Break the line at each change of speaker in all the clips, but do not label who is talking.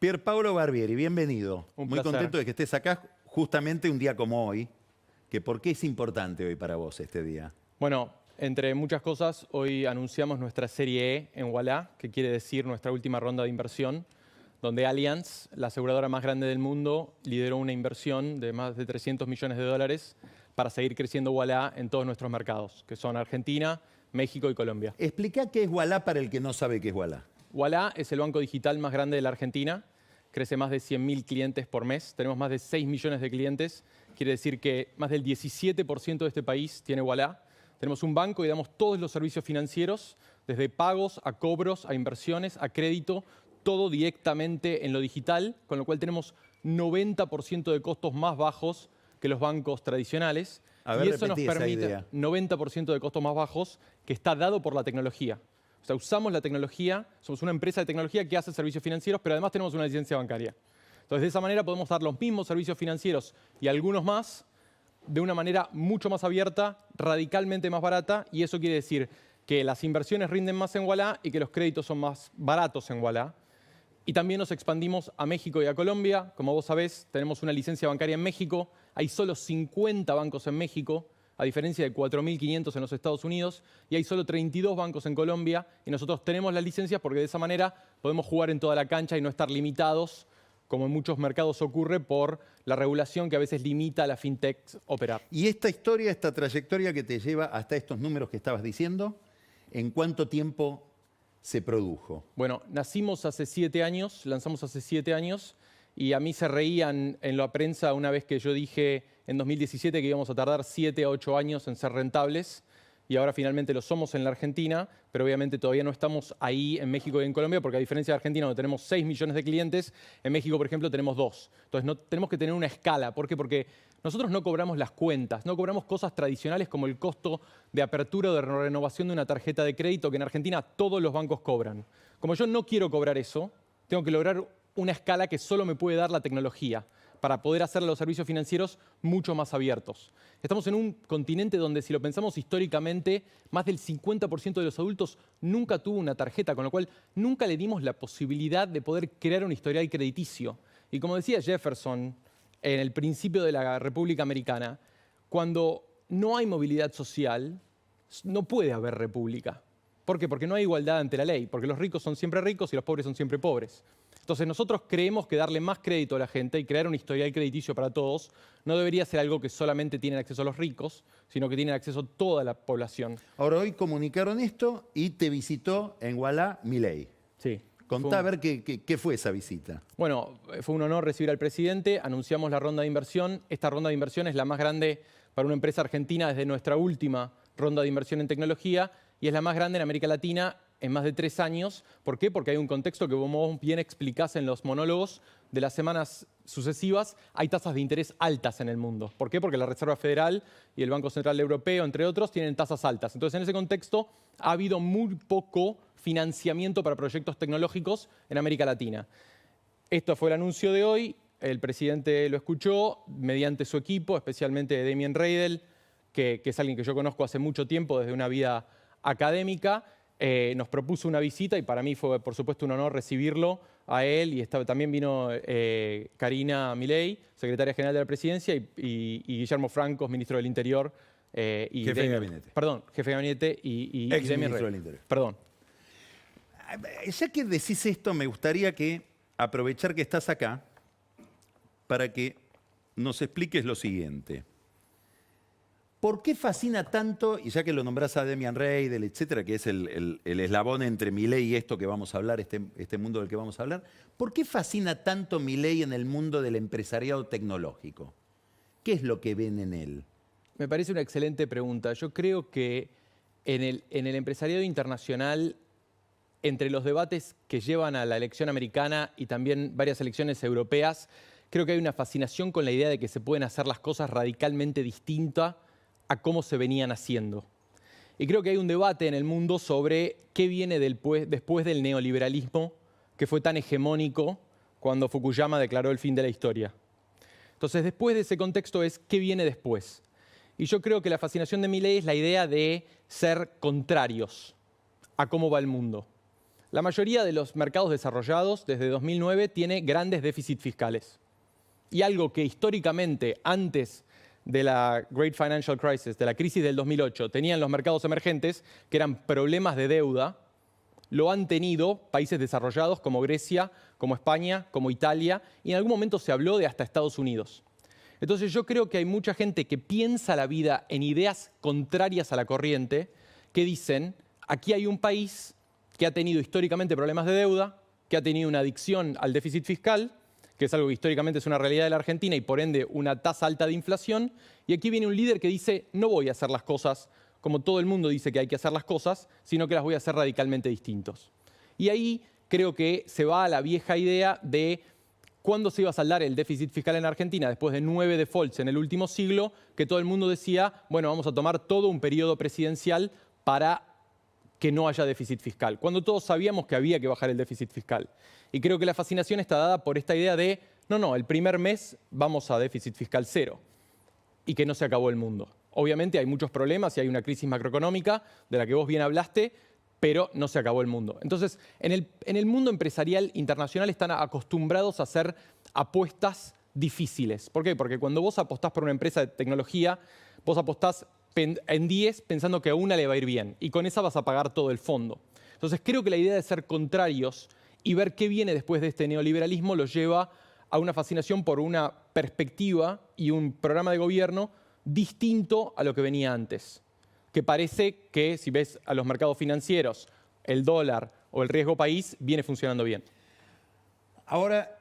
Pierpaolo Barbieri, bienvenido.
Un
Muy
placer.
contento de que estés acá justamente un día como hoy. ¿Por qué es importante hoy para vos este día?
Bueno, entre muchas cosas, hoy anunciamos nuestra Serie E en Ualá, que quiere decir nuestra última ronda de inversión, donde Allianz, la aseguradora más grande del mundo, lideró una inversión de más de 300 millones de dólares para seguir creciendo Ualá en todos nuestros mercados, que son Argentina, México y Colombia.
Explica qué es Ualá para el que no sabe qué es Ualá.
Ualá es el banco digital más grande de la Argentina, crece más de 100.000 clientes por mes, tenemos más de 6 millones de clientes, quiere decir que más del 17% de este país tiene Ualá. Tenemos un banco y damos todos los servicios financieros, desde pagos a cobros, a inversiones, a crédito, todo directamente en lo digital, con lo cual tenemos 90% de costos más bajos que los bancos tradicionales.
A ver,
y eso nos
repetí esa
permite
idea.
90% de costos más bajos que está dado por la tecnología. O sea, usamos la tecnología, somos una empresa de tecnología que hace servicios financieros, pero además tenemos una licencia bancaria. Entonces, de esa manera podemos dar los mismos servicios financieros y algunos más de una manera mucho más abierta, radicalmente más barata, y eso quiere decir que las inversiones rinden más en Ualá y que los créditos son más baratos en Ualá. Y también nos expandimos a México y a Colombia. Como vos sabés, tenemos una licencia bancaria en México. Hay solo 50 bancos en México, a diferencia de 4.500 en los Estados Unidos, y hay solo 32 bancos en Colombia, y nosotros tenemos las licencias porque de esa manera podemos jugar en toda la cancha y no estar limitados, como en muchos mercados ocurre, por la regulación que a veces limita a la fintech operar.
Y esta historia, esta trayectoria que te lleva hasta estos números que estabas diciendo, ¿en cuánto tiempo se produjo?
Bueno, nacimos hace 7 años, lanzamos hace 7 años, y a mí se reían en la prensa una vez que yo dije en 2017 que íbamos a tardar 7 a 8 años en ser rentables, y ahora finalmente lo somos en la Argentina, pero obviamente todavía no estamos ahí en México y en Colombia, porque a diferencia de Argentina, donde tenemos 6 millones de clientes, en México, por ejemplo, tenemos 2. Entonces no, tenemos que tener una escala. ¿Por qué? Porque nosotros no cobramos las cuentas, no cobramos cosas tradicionales como el costo de apertura o de renovación de una tarjeta de crédito, que en Argentina todos los bancos cobran. Como yo no quiero cobrar eso, tengo que lograr una escala que solo me puede dar la tecnología para poder hacer los servicios financieros mucho más abiertos. Estamos en un continente donde, si lo pensamos históricamente, más del 50% de los adultos nunca tuvo una tarjeta, con lo cual nunca le dimos la posibilidad de poder crear un historial crediticio. Y como decía Jefferson en el principio de la República Americana, cuando no hay movilidad social, no puede haber república. ¿Por qué? Porque no hay igualdad ante la ley, porque los ricos son siempre ricos y los pobres son siempre pobres. Entonces nosotros creemos que darle más crédito a la gente y crear un historial crediticio para todos no debería ser algo que solamente tienen acceso los ricos, sino que tienen acceso toda la población.
Ahora, hoy comunicaron esto y te visitó en Ualá Milei.
Sí.
Contá a ver qué fue esa visita.
Bueno, fue un honor recibir al presidente, anunciamos la ronda de inversión. Esta ronda de inversión es la más grande para una empresa argentina desde nuestra última ronda de inversión en tecnología y es la más grande en América Latina en más de 3 años. ¿Por qué? Porque hay un contexto que vos bien explicás en los monólogos de las semanas sucesivas. Hay tasas de interés altas en el mundo. ¿Por qué? Porque la Reserva Federal y el Banco Central Europeo, entre otros, tienen tasas altas. Entonces, en ese contexto, ha habido muy poco financiamiento para proyectos tecnológicos en América Latina. Esto fue el anuncio de hoy. El presidente lo escuchó mediante su equipo, especialmente Damien Reidel, que es alguien que yo conozco hace mucho tiempo, desde una vida académica. Nos propuso una visita y para mí fue, por supuesto, un honor recibirlo a él. Y también vino Karina Milei, secretaria general de la Presidencia, y Guillermo Francos, ministro del Interior. Y
Jefe de gabinete.
Perdón, jefe de gabinete y
Ex
Damien
ministro
Reidel.
del Interior.
Perdón.
Ya que decís esto, me gustaría aprovechar que estás acá para que nos expliques lo siguiente. ¿Por qué fascina tanto, y ya que lo nombrás a Damien Reidel, etcétera, que es el eslabón entre Milei y esto que vamos a hablar, este mundo del que vamos a hablar, ¿por qué fascina tanto Milei en el mundo del empresariado tecnológico? ¿Qué es lo que ven en él?
Me parece una excelente pregunta. Yo creo que en el empresariado internacional, entre los debates que llevan a la elección americana y también varias elecciones europeas, creo que hay una fascinación con la idea de que se pueden hacer las cosas radicalmente distintas a cómo se venían haciendo. Y creo que hay un debate en el mundo sobre qué viene después del neoliberalismo, que fue tan hegemónico cuando Fukuyama declaró el fin de la historia. Entonces, después de ese contexto es qué viene después. Y yo creo que la fascinación de Milei es la idea de ser contrarios a cómo va el mundo. La mayoría de los mercados desarrollados desde 2009 tiene grandes déficits fiscales. Y algo que históricamente, antes de la Great Financial Crisis, de la crisis del 2008, tenían los mercados emergentes, que eran problemas de deuda, lo han tenido países desarrollados como Grecia, como España, como Italia, y en algún momento se habló de hasta Estados Unidos. Entonces yo creo que hay mucha gente que piensa la vida en ideas contrarias a la corriente, que dicen, aquí hay un país que ha tenido históricamente problemas de deuda, que ha tenido una adicción al déficit fiscal, que es algo que históricamente es una realidad de la Argentina y por ende una tasa alta de inflación, y aquí viene un líder que dice, no voy a hacer las cosas como todo el mundo dice que hay que hacer las cosas, sino que las voy a hacer radicalmente distintos. Y ahí creo que se va a la vieja idea de cuándo se iba a saldar el déficit fiscal en Argentina después de 9 defaults en el último siglo, que todo el mundo decía, bueno, vamos a tomar todo un periodo presidencial para que no haya déficit fiscal, cuando todos sabíamos que había que bajar el déficit fiscal. Y creo que la fascinación está dada por esta idea de, no, el primer mes vamos a déficit fiscal cero y que no se acabó el mundo. Obviamente hay muchos problemas y hay una crisis macroeconómica de la que vos bien hablaste, pero no se acabó el mundo. Entonces, en el mundo empresarial internacional están acostumbrados a hacer apuestas difíciles. ¿Por qué? Porque cuando vos apostás por una empresa de tecnología, vos apostás en 10 pensando que a una le va a ir bien y con esa vas a pagar todo el fondo. Entonces, creo que la idea de ser contrarios y ver qué viene después de este neoliberalismo los lleva a una fascinación por una perspectiva y un programa de gobierno distinto a lo que venía antes. Que parece que, si ves a los mercados financieros, el dólar o el riesgo país, viene funcionando bien.
Ahora,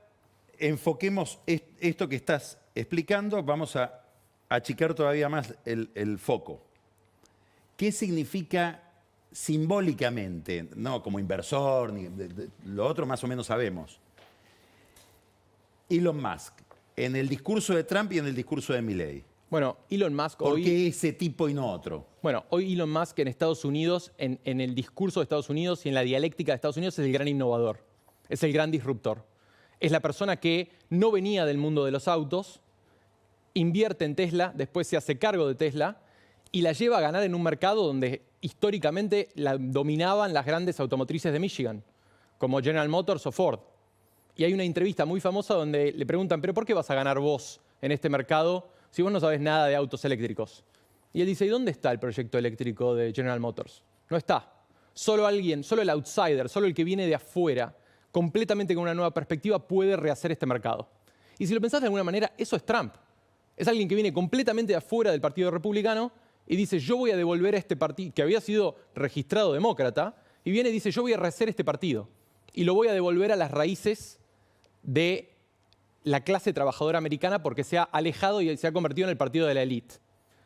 enfoquemos esto que estás explicando, vamos a achicar todavía más el foco. ¿Qué significa simbólicamente? No como inversor, ni lo otro más o menos sabemos. Elon Musk, en el discurso de Trump y en el discurso de Milei.
Bueno, Elon Musk
¿Por
hoy...
qué ese tipo y no otro?
Bueno, hoy Elon Musk en Estados Unidos, en el discurso de Estados Unidos y en la dialéctica de Estados Unidos es el gran innovador, es el gran disruptor. Es la persona que no venía del mundo de los autos, invierte en Tesla, después se hace cargo de Tesla y la lleva a ganar en un mercado donde históricamente la dominaban las grandes automotrices de Michigan, como General Motors o Ford. Y hay una entrevista muy famosa donde le preguntan, ¿pero por qué vas a ganar vos en este mercado si vos no sabés nada de autos eléctricos? Y él dice, ¿y dónde está el proyecto eléctrico de General Motors? No está. Solo alguien, solo el outsider, solo el que viene de afuera, completamente con una nueva perspectiva, puede rehacer este mercado. Y si lo pensás de alguna manera, eso es Trump. Es alguien que viene completamente de afuera del Partido Republicano y dice, yo voy a devolver a este partido, que había sido registrado demócrata, y viene y dice, yo voy a rehacer este partido. Y lo voy a devolver a las raíces de la clase trabajadora americana porque se ha alejado y se ha convertido en el partido de la élite.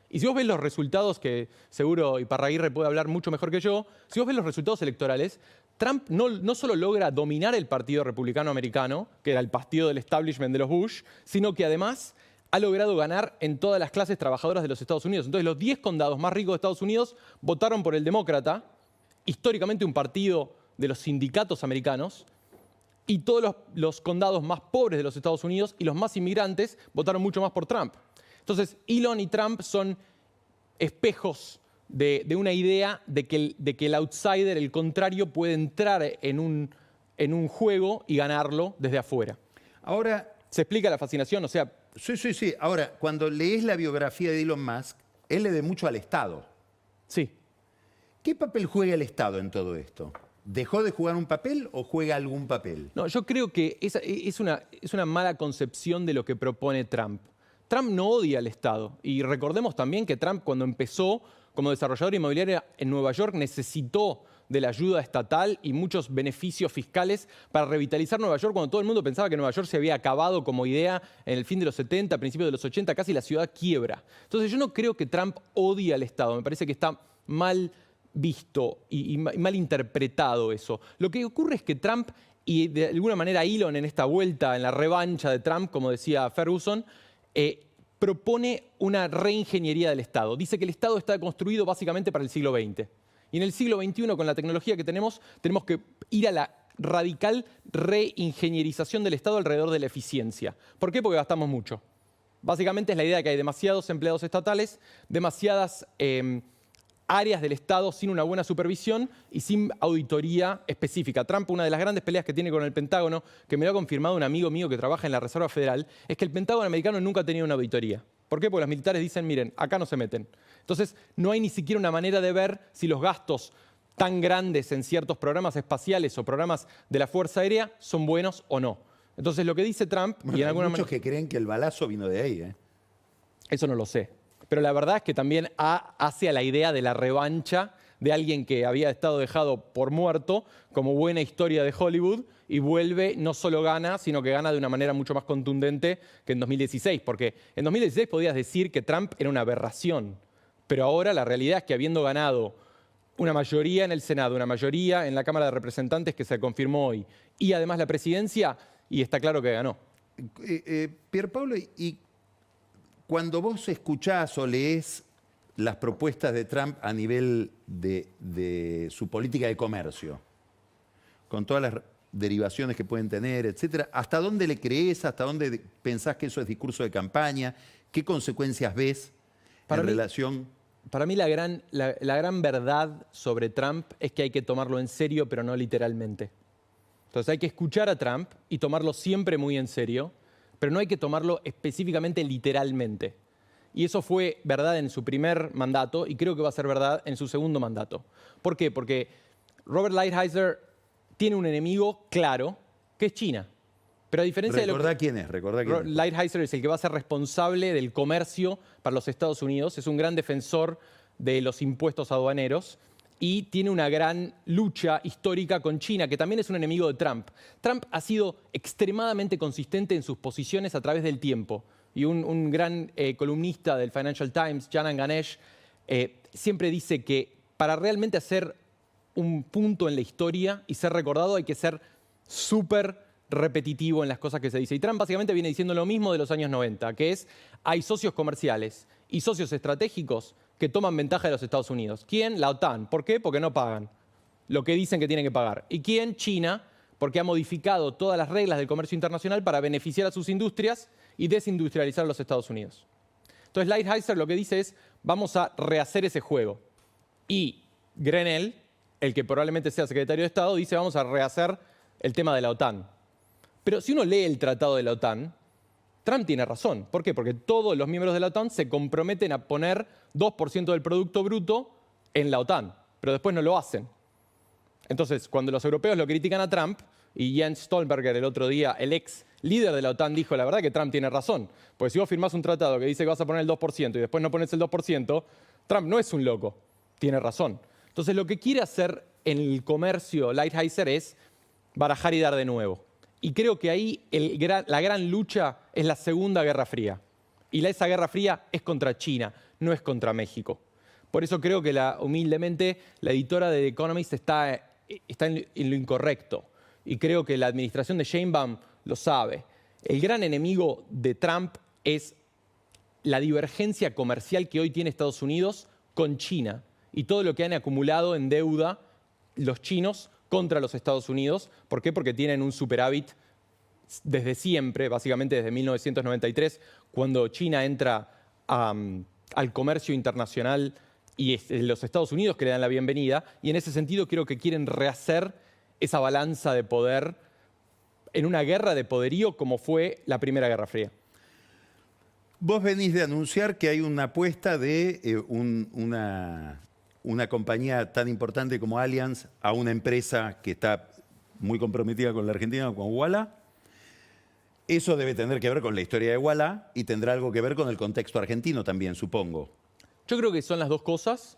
Y si vos ves los resultados, que seguro Iparraguirre puede hablar mucho mejor que yo, si vos ves los resultados electorales, Trump no solo logra dominar el Partido Republicano Americano, que era el partido del establishment de los Bush, sino que además ha logrado ganar en todas las clases trabajadoras de los Estados Unidos. Entonces, los 10 condados más ricos de Estados Unidos votaron por el demócrata, históricamente un partido de los sindicatos americanos, y todos los condados más pobres de los Estados Unidos y los más inmigrantes votaron mucho más por Trump. Entonces, Elon y Trump son espejos de una idea de que el outsider, el contrario, puede entrar en un juego y ganarlo desde afuera.
Ahora,
¿se explica la fascinación? O sea,
sí. Ahora, cuando lees la biografía de Elon Musk, él le debe mucho al Estado.
sí.
¿Qué papel juega el Estado en todo esto? ¿Dejó de jugar un papel o juega algún papel?
No, yo creo que es una mala concepción de lo que propone Trump. Trump no odia al Estado. Y recordemos también que Trump, cuando empezó como desarrollador inmobiliario en Nueva York, necesitó de la ayuda estatal y muchos beneficios fiscales para revitalizar Nueva York, cuando todo el mundo pensaba que Nueva York se había acabado como idea en el fin de los 70, principios de los 80, casi la ciudad quiebra. Entonces yo no creo que Trump odie al Estado. Me parece que está mal visto y mal interpretado eso. Lo que ocurre es que Trump, y de alguna manera Elon en esta vuelta, en la revancha de Trump, como decía Ferguson, propone una reingeniería del Estado. Dice que el Estado está construido básicamente para el siglo XX. Y en el siglo XXI, con la tecnología que tenemos que ir a la radical reingenierización del Estado alrededor de la eficiencia. ¿Por qué? Porque gastamos mucho. Básicamente es la idea de que hay demasiados empleados estatales, demasiadas áreas del Estado sin una buena supervisión y sin auditoría específica. Trump, una de las grandes peleas que tiene con el Pentágono, que me lo ha confirmado un amigo mío que trabaja en la Reserva Federal, es que el Pentágono americano nunca ha tenido una auditoría. ¿Por qué? Porque los militares dicen, miren, acá no se meten. Entonces, no hay ni siquiera una manera de ver si los gastos tan grandes en ciertos programas espaciales o programas de la Fuerza Aérea son buenos o no. Entonces, lo que dice Trump...
Bueno,
y en
hay
alguna
muchos que creen que el balazo vino de ahí, ¿eh?
Eso no lo sé. Pero la verdad es que también hace a la idea de la revancha de alguien que había estado dejado por muerto como buena historia de Hollywood y vuelve, no solo gana, sino que gana de una manera mucho más contundente que en 2016. Porque en 2016 podías decir que Trump era una aberración. Pero ahora la realidad es que habiendo ganado una mayoría en el Senado, una mayoría en la Cámara de Representantes que se confirmó hoy, y además la presidencia, y está claro que ganó.
Pierpaolo, y cuando vos escuchás o lees las propuestas de Trump a nivel de su política de comercio, con todas las derivaciones que pueden tener, etcétera, ¿hasta dónde le crees? ¿Hasta dónde pensás que eso es discurso de campaña? ¿Qué consecuencias ves en relación?
Para mí la gran verdad sobre Trump es que hay que tomarlo en serio, pero no literalmente. Entonces hay que escuchar a Trump y tomarlo siempre muy en serio, pero no hay que tomarlo específicamente literalmente. Y eso fue verdad en su primer mandato y creo que va a ser verdad en su segundo mandato. ¿Por qué? Porque Robert Lighthizer tiene un enemigo claro, que es China. Pero a diferencia
Recordá quién es.
Lighthizer es el que va a ser responsable del comercio para los Estados Unidos, es un gran defensor de los impuestos aduaneros y tiene una gran lucha histórica con China, que también es un enemigo de Trump. Trump ha sido extremadamente consistente en sus posiciones a través del tiempo. Y un gran columnista del Financial Times, Janan Ganesh, siempre dice que para realmente hacer un punto en la historia y ser recordado hay que ser súper repetitivo en las cosas que se dice. Y Trump básicamente viene diciendo lo mismo de los años 90, que es hay socios comerciales y socios estratégicos que toman ventaja de los Estados Unidos. ¿Quién? La OTAN. ¿Por qué? Porque no pagan lo que dicen que tienen que pagar. ¿Y quién? China, porque ha modificado todas las reglas del comercio internacional para beneficiar a sus industrias y desindustrializar a los Estados Unidos. Entonces Lighthizer lo que dice es, vamos a rehacer ese juego. Y Grenell, el que probablemente sea secretario de Estado, dice, vamos a rehacer el tema de la OTAN. Pero si uno lee el tratado de la OTAN, Trump tiene razón. ¿Por qué? Porque todos los miembros de la OTAN se comprometen a poner 2% del Producto Bruto en la OTAN, pero después no lo hacen. Entonces, cuando los europeos lo critican a Trump, y Jens Stoltenberg el otro día, el ex líder de la OTAN, dijo, la verdad que Trump tiene razón. Porque si vos firmás un tratado que dice que vas a poner el 2% y después no pones el 2%, Trump no es un loco, tiene razón. Entonces, lo que quiere hacer en el comercio Lighthizer es barajar y dar de nuevo. Y creo que ahí la gran lucha es la Segunda Guerra Fría. Y esa Guerra Fría es contra China, no es contra México. Por eso creo que humildemente la editora de The Economist está en lo incorrecto. Y creo que la administración de Sheinbaum lo sabe. El gran enemigo de Trump es la divergencia comercial que hoy tiene Estados Unidos con China y todo lo que han acumulado en deuda los chinos contra los Estados Unidos. ¿Por qué? Porque tienen un superávit desde siempre, básicamente desde 1993, cuando China entra al comercio internacional y es los Estados Unidos que le dan la bienvenida. Y en ese sentido creo que quieren rehacer esa balanza de poder en una guerra de poderío como fue la Primera Guerra Fría.
Vos venís de anunciar que hay una apuesta de una compañía tan importante como Allianz a una empresa que está muy comprometida con la Argentina, con Ualá. Eso debe tener que ver con la historia de Ualá y tendrá algo que ver con el contexto argentino también, supongo.
Yo creo que son las dos cosas.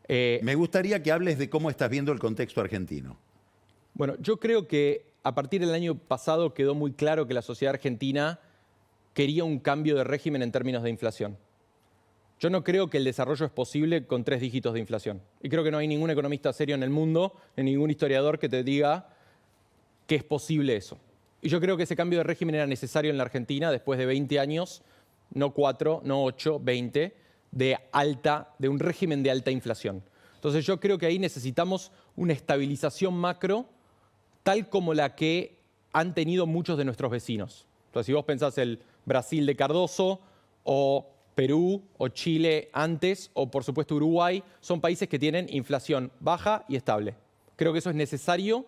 Me gustaría que hables de cómo estás viendo el contexto argentino.
Bueno, yo creo que a partir del año pasado quedó muy claro que la sociedad argentina quería un cambio de régimen en términos de inflación. Yo no creo que el desarrollo es posible con 3 dígitos de inflación. Y creo que no hay ningún economista serio en el mundo, ni ningún historiador que te diga que es posible eso. Y yo creo que ese cambio de régimen era necesario en la Argentina después de 20 años, no 4, no 8, 20, de un régimen de alta inflación. Entonces yo creo que ahí necesitamos una estabilización macro tal como la que han tenido muchos de nuestros vecinos. Entonces si vos pensás el Brasil de Cardoso o Perú o Chile antes, o por supuesto Uruguay, son países que tienen inflación baja y estable. Creo que eso es necesario.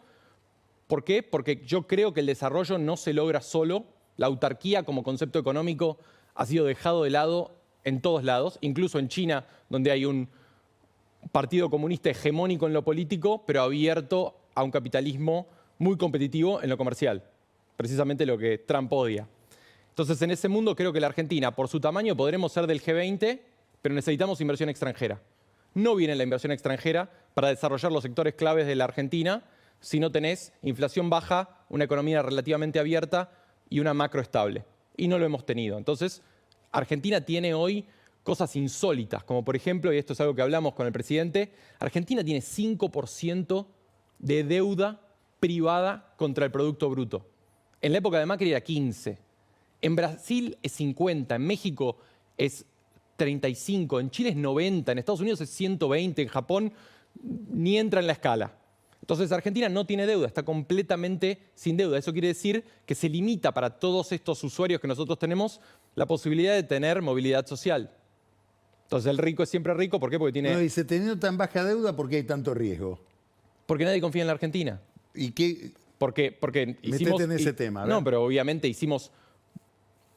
¿Por qué? Porque yo creo que el desarrollo no se logra solo. La autarquía como concepto económico ha sido dejado de lado en todos lados, incluso en China, donde hay un partido comunista hegemónico en lo político, pero abierto a un capitalismo muy competitivo en lo comercial. Precisamente lo que Trump odia. Entonces, en ese mundo creo que la Argentina, por su tamaño, podremos ser del G20, pero necesitamos inversión extranjera. No viene la inversión extranjera para desarrollar los sectores claves de la Argentina si no tenés inflación baja, una economía relativamente abierta y una macro estable. Y no lo hemos tenido. Entonces, Argentina tiene hoy cosas insólitas, como por ejemplo, y esto es algo que hablamos con el presidente, Argentina tiene 5% de deuda privada contra el Producto Bruto. En la época de Macri era 15%. En Brasil es 50%, en México es 35%, en Chile es 90%, en Estados Unidos es 120%, en Japón ni entra en la escala. Entonces Argentina no tiene deuda, está completamente sin deuda. Eso quiere decir que se limita para todos estos usuarios que nosotros tenemos la posibilidad de tener movilidad social. Entonces el rico es siempre rico, ¿por qué? Porque tiene...
No, dice, teniendo tan baja deuda, ¿por qué hay tanto riesgo?
Porque nadie confía en la Argentina.
¿Y qué?
Porque hicimos...
Metete en ese tema. A ver.
No, pero obviamente hicimos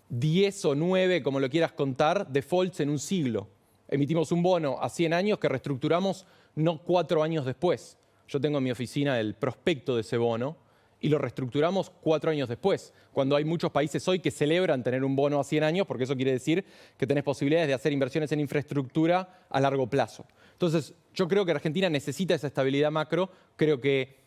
10 o 9, como lo quieras contar, defaults en un siglo. Emitimos un bono a 100 años que reestructuramos no 4 años después. Yo tengo en mi oficina el prospecto de ese bono y lo reestructuramos 4 años después, cuando hay muchos países hoy que celebran tener un bono a 100 años, porque eso quiere decir que tenés posibilidades de hacer inversiones en infraestructura a largo plazo. Entonces, yo creo que Argentina necesita esa estabilidad macro, creo que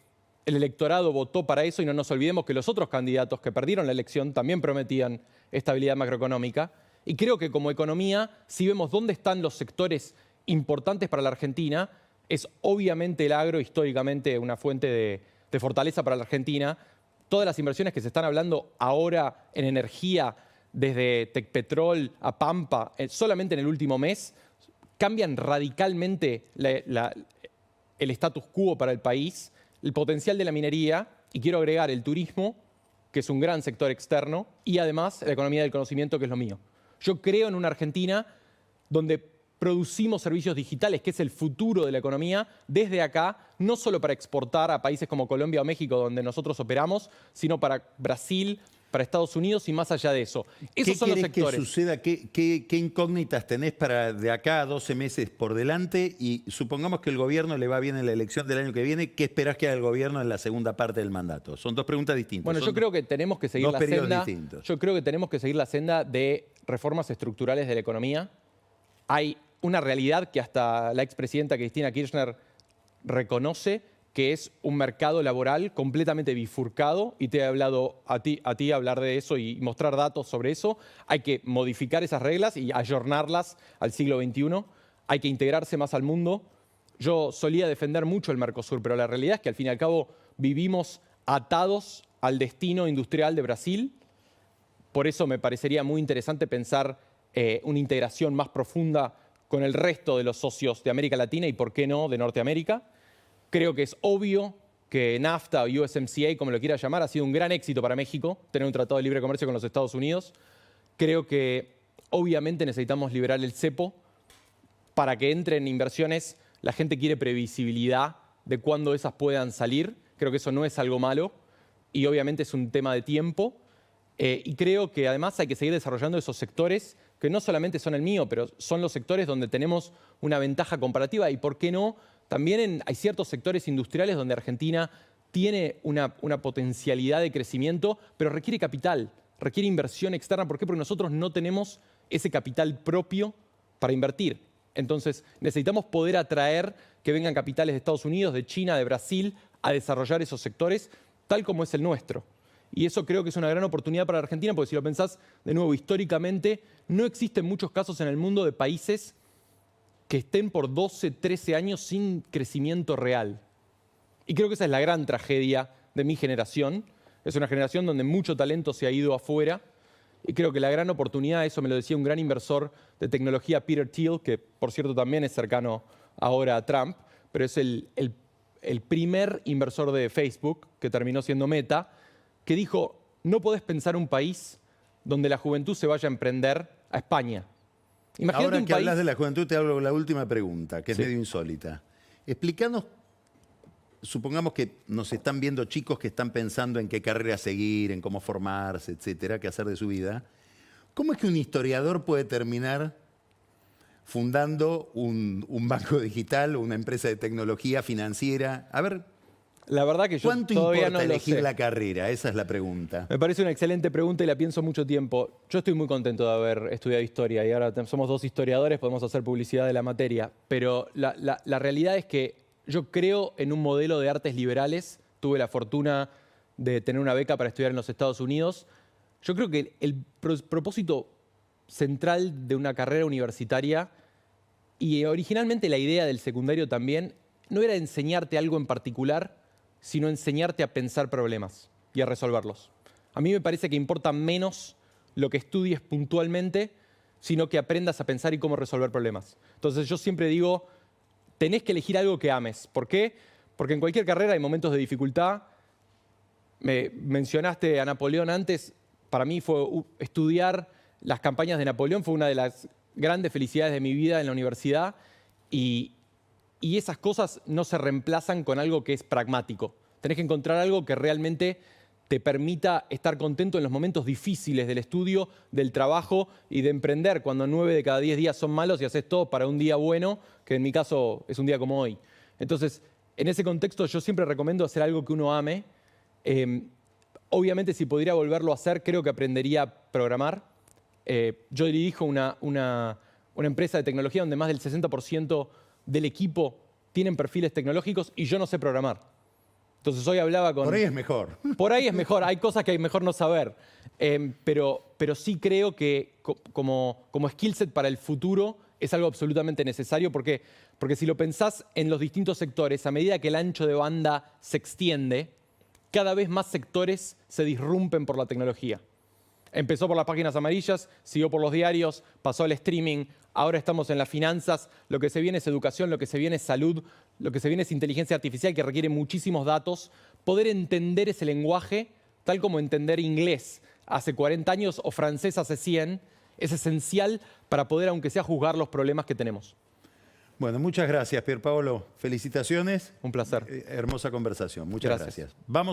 el electorado votó para eso y no nos olvidemos que los otros candidatos que perdieron la elección también prometían estabilidad macroeconómica. Y creo que como economía, si vemos dónde están los sectores importantes para la Argentina, es obviamente el agro, históricamente una fuente de fortaleza para la Argentina. Todas las inversiones que se están hablando ahora en energía, desde Tecpetrol a Pampa, solamente en el último mes, cambian radicalmente el status quo para el país, el potencial de la minería, y quiero agregar el turismo, que es un gran sector externo, y además la economía del conocimiento, que es lo mío. Yo creo en una Argentina donde producimos servicios digitales, que es el futuro de la economía, desde acá, no solo para exportar a países como Colombia o México, donde nosotros operamos, sino para Brasil, para Estados Unidos y más allá de eso. Esos son los sectores.
¿Qué suceda? ¿Qué incógnitas tenés para de acá a 12 meses por delante? Y supongamos que el gobierno le va bien en la elección del año que viene, ¿qué esperás que haga el gobierno en la segunda parte del mandato? Son dos preguntas distintas.
Bueno, yo creo que tenemos que seguir Yo creo que tenemos que seguir la senda de reformas estructurales de la economía. Hay una realidad que hasta la expresidenta Cristina Kirchner reconoce, que es un mercado laboral completamente bifurcado, y te he hablado a ti hablar de eso y mostrar datos sobre eso. Hay que modificar esas reglas y ayornarlas al siglo XXI. Hay que integrarse más al mundo. Yo solía defender mucho el Mercosur, pero la realidad es que al fin y al cabo vivimos atados al destino industrial de Brasil. Por eso me parecería muy interesante pensar una integración más profunda con el resto de los socios de América Latina y, por qué no, de Norteamérica. Creo que es obvio que NAFTA o USMCA, como lo quieras llamar, ha sido un gran éxito para México, tener un tratado de libre comercio con los Estados Unidos. Creo que obviamente necesitamos liberar el cepo para que entren inversiones. La gente quiere previsibilidad de cuándo esas puedan salir. Creo que eso no es algo malo y obviamente es un tema de tiempo. Y creo que además hay que seguir desarrollando esos sectores que no solamente son el mío, pero son los sectores donde tenemos una ventaja comparativa y, ¿por qué no? También hay ciertos sectores industriales donde Argentina tiene una potencialidad de crecimiento, pero requiere capital, requiere inversión externa. ¿Por qué? Porque nosotros no tenemos ese capital propio para invertir. Entonces necesitamos poder atraer que vengan capitales de Estados Unidos, de China, de Brasil, a desarrollar esos sectores, tal como es el nuestro. Y eso creo que es una gran oportunidad para la Argentina, porque si lo pensás, de nuevo, históricamente, no existen muchos casos en el mundo de países que estén por 12, 13 años sin crecimiento real. Y creo que esa es la gran tragedia de mi generación. Es una generación donde mucho talento se ha ido afuera. Y creo que la gran oportunidad, eso me lo decía un gran inversor de tecnología, Peter Thiel, que por cierto también es cercano ahora a Trump, pero es el primer inversor de Facebook, que terminó siendo Meta, que dijo, no podés pensar un país donde la juventud se vaya a emprender a España. Imagínate
Ahora
un
que
país...
hablas de la juventud, te hablo la última pregunta, que es
Sí.
medio insólita. Explícanos, supongamos que nos están viendo chicos que están pensando en qué carrera seguir, en cómo formarse, etcétera, qué hacer de su vida. ¿Cómo es que un historiador puede terminar fundando un banco digital o una empresa de tecnología financiera? A ver,
La verdad que yo
¿cuánto
todavía
importa
no lo
elegir
sé.
la carrera? Esa es la pregunta.
Me parece una excelente pregunta y la pienso mucho tiempo. Yo estoy muy contento de haber estudiado historia y ahora somos dos historiadores, podemos hacer publicidad de la materia, pero la realidad es que yo creo en un modelo de artes liberales. Tuve la fortuna de tener una beca para estudiar en los Estados Unidos. Yo creo que el propósito central de una carrera universitaria, y originalmente la idea del secundario también, no era enseñarte algo en particular, sino enseñarte a pensar problemas y a resolverlos. A mí me parece que importa menos lo que estudies puntualmente, sino que aprendas a pensar y cómo resolver problemas. Entonces yo siempre digo, tenés que elegir algo que ames. ¿Por qué? Porque en cualquier carrera hay momentos de dificultad. Me mencionaste a Napoleón antes. Para mí estudiar las campañas de Napoleón fue una de las grandes felicidades de mi vida en la universidad. Y esas cosas no se reemplazan con algo que es pragmático. Tenés que encontrar algo que realmente te permita estar contento en los momentos difíciles del estudio, del trabajo y de emprender, cuando 9 de cada 10 días son malos y haces todo para un día bueno, que en mi caso es un día como hoy. Entonces, en ese contexto yo siempre recomiendo hacer algo que uno ame. Obviamente, si pudiera volverlo a hacer, creo que aprendería a programar. Yo dirijo una empresa de tecnología donde más del 60% del equipo tienen perfiles tecnológicos y yo no sé programar. Entonces hoy hablaba con...
Por ahí es mejor.
Por ahí es mejor, hay cosas que es mejor no saber. Pero sí creo que como skill set para el futuro es algo absolutamente necesario porque si lo pensás en los distintos sectores, a medida que el ancho de banda se extiende, cada vez más sectores se disrumpen por la tecnología. Empezó por las páginas amarillas, siguió por los diarios, pasó al streaming, ahora estamos en las finanzas, lo que se viene es educación, lo que se viene es salud, lo que se viene es inteligencia artificial que requiere muchísimos datos. Poder entender ese lenguaje, tal como entender inglés hace 40 años o francés hace 100, es esencial para poder, aunque sea, juzgar los problemas que tenemos.
Bueno, muchas gracias, Pierpaolo. Felicitaciones.
Un placer.
Hermosa conversación. Muchas
Gracias.
gracias. Vamos